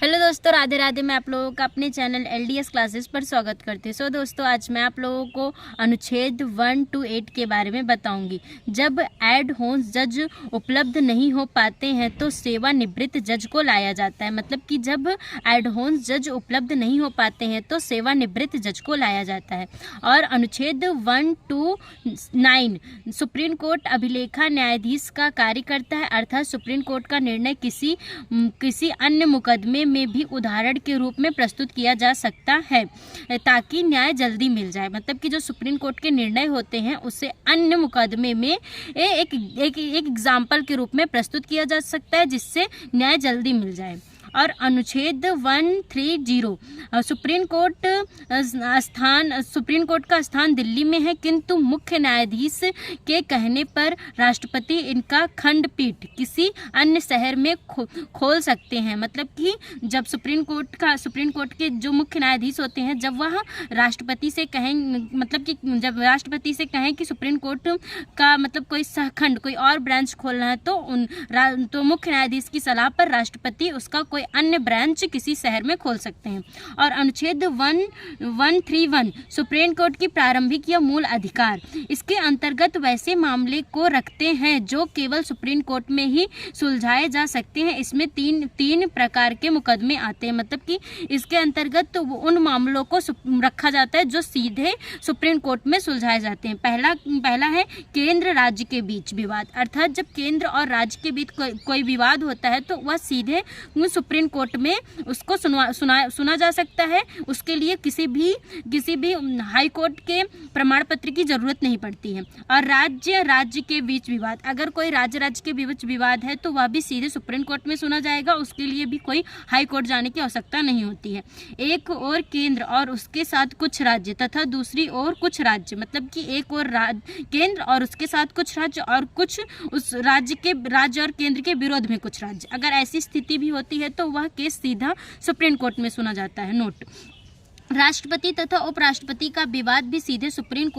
Hello दोस्तों, राधे राधे। मैं आप लोगों का अपने चैनल LDS क्लासेस पर स्वागत करती हूँ। दोस्तों, आज मैं आप लोगों को अनुच्छेद 1 to 8 के बारे में बताऊंगी। जब एड होन्स जज उपलब्ध नहीं हो पाते हैं तो सेवानिवृत्त जज को लाया जाता है। मतलब कि जब एड होन्स जज उपलब्ध नहीं हो पाते हैं तो सेवानिवृत्त जज को लाया जाता है। और अनुच्छेद 1 to 9 सुप्रीम कोर्ट अभिलेखा न्यायाधीश का कार्य करता है, अर्थात सुप्रीम कोर्ट का निर्णय किसी अन्य मुकदमे में भी उदाहरण के रूप में प्रस्तुत किया जा सकता है ताकि न्याय जल्दी मिल जाए। मतलब कि जो सुप्रीम कोर्ट के निर्णय होते हैं उसे अन्य मुकदमे में एक एग्जाम्पल के रूप में प्रस्तुत किया जा सकता है जिससे न्याय जल्दी मिल जाए। और अनुच्छेद 130 सुप्रीम कोर्ट का स्थान दिल्ली में है, किंतु मुख्य न्यायाधीश के कहने पर राष्ट्रपति इनका खंडपीठ किसी अन्य शहर में खोल सकते हैं। मतलब कि जब सुप्रीम कोर्ट के जो मुख्य न्यायाधीश होते हैं, जब वह राष्ट्रपति से कहें, मतलब कि जब राष्ट्रपति से कहें कि सुप्रीम कोर्ट का मतलब कोई सहखंड, कोई और ब्रांच खोलना है तो मुख्य न्यायाधीश की सलाह पर राष्ट्रपति उसका कोई अन्य ब्रांच किसी शहर में खोल सकते हैं। और अनुच्छेद 131 सुप्रीम कोर्ट की प्रारंभिक या मूल अधिकार, इसके अंतर्गत वैसे मामले को रखते हैं जो केवल सुप्रीम कोर्ट में ही सुलझाए जा सकते हैं। इसमें तीन प्रकार के मुकदमे आते हैं। मतलब कि इसके अंतर्गत तो उन मामलों को रखा जाता है जो सीधे सुप्रीम कोर्ट में सुलझाए जाते हैं। पहला है केंद्र राज्य के बीच विवाद, अर्थात जब केंद्र और राज्य के बीच कोई विवाद होता है तो वह सीधे सुप्रीम कोर्ट में उसको सुना जा सकता है। उसके लिए किसी भी हाई कोर्ट के प्रमाण पत्र की जरूरत नहीं पड़ती है। और राज्य के बीच विवाद, अगर कोई राज्य के बीच विवाद है तो वह भी सीधे सुप्रीम कोर्ट में सुना जाएगा। उसके लिए भी कोई हाई कोर्ट जाने की आवश्यकता नहीं होती है। एक और केंद्र और उसके साथ कुछ राज्य तथा दूसरी ओर कुछ राज्य, मतलब कि एक और केंद्र और उसके साथ कुछ राज्य और कुछ उस राज्य और केंद्र के विरोध में कुछ राज्य। अगर ऐसी स्थिति भी होती है तो वह केस सीधा सुप्रीम कोर्ट में सुना जाता है। नोट, राष्ट्रपति तथा उपराष्ट्रपति का विवाद भी सीधे सुप्रीम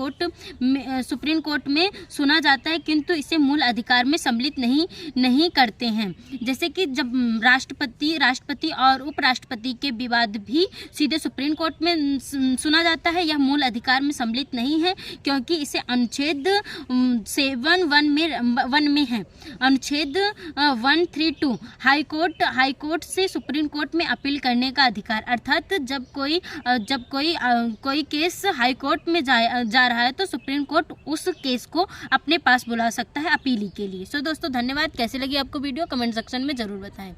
कोर्ट में सुना जाता है, किंतु इसे मूल अधिकार में सम्मिलित नहीं करते हैं। जैसे कि जब राष्ट्रपति और उपराष्ट्रपति के विवाद भी सीधे सुप्रीम कोर्ट में सुना जाता है, यह मूल अधिकार में सम्मिलित नहीं है क्योंकि इसे अनुच्छेद 7(1) में है। अनुच्छेद 132 हाई कोर्ट से सुप्रीम कोर्ट में अपील करने का अधिकार, अर्थात जब कोई केस हाई कोर्ट में जा रहा है तो सुप्रीम कोर्ट उस केस को अपने पास बुला सकता है अपील के लिए। दोस्तों, धन्यवाद। कैसे लगी आपको वीडियो कमेंट सेक्शन में जरूर बताएं।